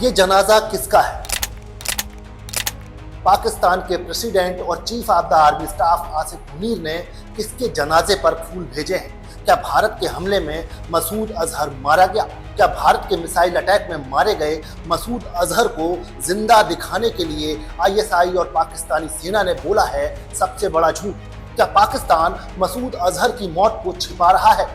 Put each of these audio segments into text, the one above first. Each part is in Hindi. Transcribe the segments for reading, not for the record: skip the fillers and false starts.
ये जनाजा किसका है? पाकिस्तान के प्रेसिडेंट और chief of the army staff Asif Munir ने किसके जनाजे पर फूल भेजे हैं? क्या भारत के हमले में मसूद अजहर मारा गया? क्या भारत के मिसाइल अटैक में मारे गए मसूद अजहर को जिंदा दिखाने के लिए आईएसआई और पाकिस्तानी सेना ने बोला है सबसे बड़ा झूठ? क्या पाकिस्तान मसूद अजहर की मौत को छिपा रहा है?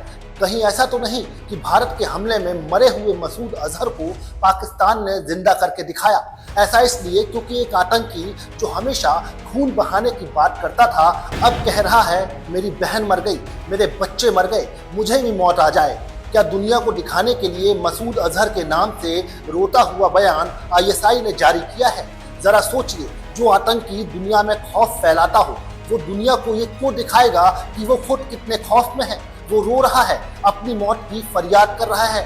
कहीं ऐसा तो नहीं कि भारत के हमले में मरे हुए मसूद अजहर को पाकिस्तान ने जिंदा करके दिखाया? ऐसा इसलिए क्योंकि एक आतंकी जो हमेशा खून बहाने की बात करता था अब कह रहा है मेरी बहन मर गई, मेरे बच्चे मर गए, मुझे भी मौत आ जाए। क्या दुनिया को दिखाने के लिए मसूद अजहर के नाम से रोता हुआ बयान आईएसआई ने जारी किया है? जरा सोचिए, जो आतंकी दुनिया में खौफ फैलाता हो वो दुनिया को ये क्यों दिखाएगा कि वो खुद कितने खौफ में है? वो रो रहा है, अपनी मौत की फरियाद कर रहा है।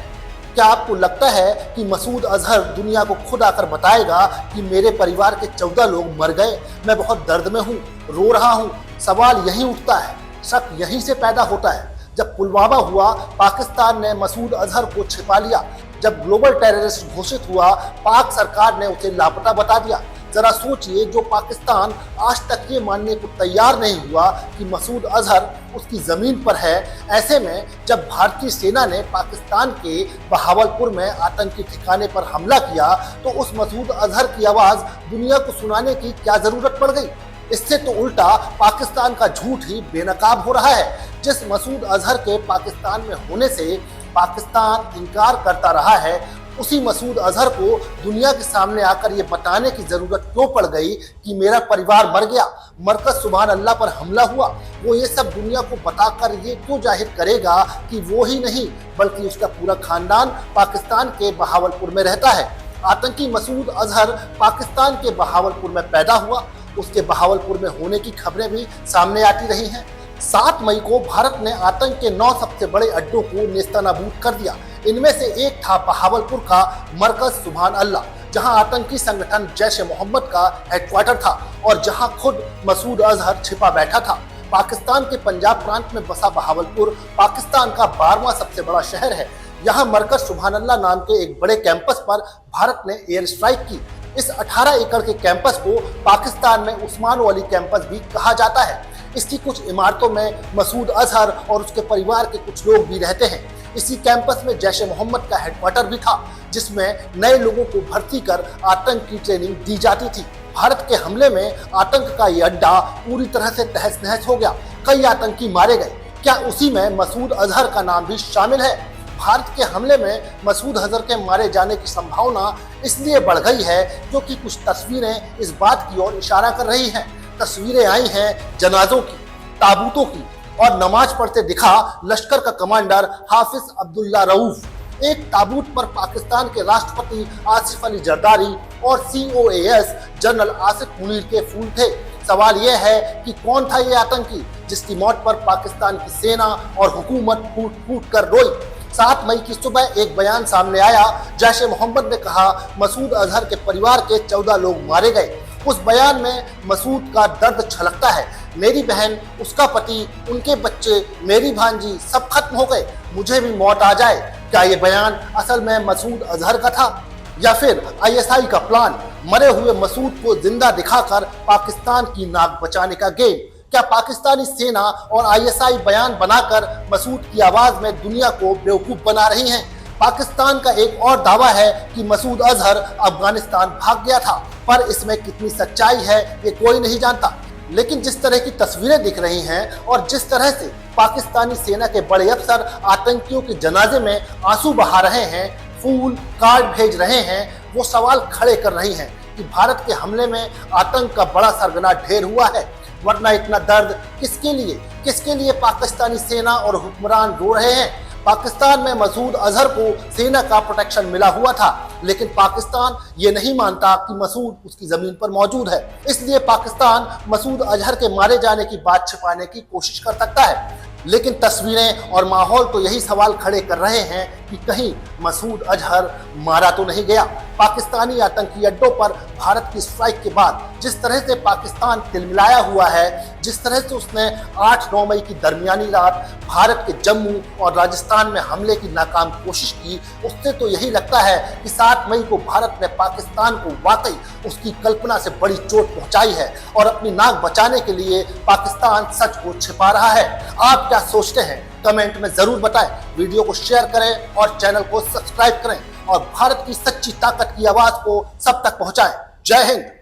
क्या आपको लगता है कि मसूद अजहर दुनिया को खुद आकर बताएगा कि मेरे परिवार के 14 लोग मर गए, मैं बहुत दर्द में हूँ, रो रहा हूँ? सवाल यही उठता है, शक यहीं से पैदा होता है। जब पुलवामा हुआ पाकिस्तान ने मसूद अजहर को छिपा लिया, जब ग्लोबल टेररिस्ट घोषित हुआ पाक सरकार ने उसे लापता बता दिया। जरा सोचिए, जो पाकिस्तान आज तक ये मानने को तैयार नहीं हुआ कि मसूद अजहर उसकी जमीन पर है, ऐसे में जब भारतीय सेना ने पाकिस्तान के बहावलपुर में आतंकी ठिकाने पर हमला किया तो उस मसूद अजहर की आवाज दुनिया को सुनाने की क्या जरूरत पड़ गई? इससे तो उल्टा पाकिस्तान का झूठ ही बेनकाब हो रहा है। जिस मसूद अजहर के पाकिस्तान में होने से पाकिस्तान इनकार करता रहा है, उसी मसूद अजहर को दुनिया के सामने आकर ये बताने की जरूरत क्यों पड़ गई कि मेरा परिवार मर गया, मरकज सुभान अल्लाह पर हमला हुआ? वो ये सब दुनिया को बताकर ये क्यों जाहिर करेगा कि वो ही नहीं बल्कि उसका पूरा खानदान पाकिस्तान के बहावलपुर में रहता है? आतंकी मसूद अजहर पाकिस्तान के बहावलपुर में पैदा हुआ, उसके बहावलपुर में होने की खबरें भी सामने आती रही हैं। 7 मई को भारत ने आतंक के 9 सबसे बड़े अड्डों को नेस्तनाबूद कर दिया। इनमें से एक था बहावलपुर का मरकज सुभान अल्लाह, जहां आतंकी संगठन जैश-ए मोहम्मद का हेडक्वार्टर था और जहां खुद मसूद अजहर छिपा बैठा था। पाकिस्तान के पंजाब प्रांत में बसा बहावलपुर पाकिस्तान का 12वां सबसे बड़ा शहर है। यहाँ मरकज सुभान अल्लाह नाम के एक बड़े कैंपस पर भारत ने एयर स्ट्राइक की। इस 18 एकड़ के कैंपस को पाकिस्तान में उस्मान वाली कैंपस भी कहा जाता है। इसकी कुछ इमारतों में मसूद अजहर और उसके परिवार के कुछ लोग भी रहते हैं। इसी कैंपस में जैश-ए मोहम्मद का हेडक्वार्टर भी था, जिसमें नए लोगों को भर्ती कर आतंक की ट्रेनिंग दी जाती थी। भारत के हमले में आतंक का ये अड्डा पूरी तरह से तहस नहस हो गया, कई आतंकी मारे गए। क्या उसी में मसूद अजहर का नाम भी शामिल है? भारत के हमले में मसूद अजहर के मारे जाने की संभावना इसलिए बढ़ गई है क्योंकि कुछ तस्वीरें इस बात की ओर इशारा कर रही हैं। तस्वीरें आई हैं जनाजों की, ताबूतों की, और नमाज पढ़ते दिखा लश्कर का कमांडर हाफिज अब्दुल्ला रऊफ। एक ताबूत पर पाकिस्तान के राष्ट्रपति आसिफ अली जरदारी और COAS जनरल आसिफ मुनीर के फूल थे। सवाल यह है कि कौन था ये आतंकी जिसकी मौत पर पाकिस्तान की सेना और हुकूमत फूट फूट कर रोई? 7 मई की सुबह एक बयान सामने आया। जैश-ए मोहम्मद ने कहा मसूद अजहर के परिवार के 14 लोग मारे गए। उस बयान में मसूद का दर्द छलकता है। मेरी बहन, उसका पति, उनके बच्चे, मेरी भांजी सब खत्म हो गए, मुझे भी मौत आ जाए। क्या ये बयान असल में मसूद अजहर का था या फिर आईएसआई का प्लान, मरे हुए मसूद को जिंदा दिखाकर पाकिस्तान की नाक बचाने का गेम? क्या पाकिस्तानी सेना और आईएसआई बयान बनाकर मसूद की आवाज में दुनिया को बेवकूफ बना रही हैं? पाकिस्तान का एक और दावा है कि मसूद अजहर अफगानिस्तान भाग गया था, पर इसमें कितनी सच्चाई है ये कोई नहीं जानता। लेकिन जिस तरह की तस्वीरें दिख रही हैं और जिस तरह से पाकिस्तानी सेना के बड़े अफसर आतंकियों के जनाजे में आंसू बहा रहे हैं, फूल कार्ड भेज रहे हैं, वो सवाल खड़े कर रही हैं कि भारत के हमले में आतंक का बड़ा सरगना ढेर हुआ है। वरना इतना दर्द किसके लिए पाकिस्तानी सेना और हुक्मरान रो रहे हैं? पाकिस्तान में मसूद अजहर को सेना का प्रोटेक्शन मिला हुआ था, लेकिन पाकिस्तान ये नहीं मानता कि मसूद उसकी जमीन पर मौजूद है। इसलिए पाकिस्तान मसूद अजहर के मारे जाने की बात छिपाने की कोशिश कर सकता है। लेकिन तस्वीरें और माहौल तो यही सवाल खड़े कर रहे हैं कि कहीं मसूद अजहर मारा तो नहीं गया। पाकिस्तानी आतंकी अड्डों पर भारत की स्ट्राइक के बाद जिस तरह से पाकिस्तान तिलमिलाया हुआ है, जिस तरह से उसने 8-9 मई की दरमियानी रात भारत के जम्मू और राजस्थान में हमले की नाकाम कोशिश की, उससे तो यही लगता है कि 7 मई को भारत ने पाकिस्तान को वाकई उसकी कल्पना से बड़ी चोट पहुंचाई है और अपनी नाक बचाने के लिए पाकिस्तान सच को छिपा रहा है। आप क्या सोचते हैं? कमेंट में जरूर बताएं। वीडियो को शेयर करें और चैनल को सब्सक्राइब करें और भारत की सच्ची ताकत की आवाज को सब तक पहुंचाएं। जय हिंद।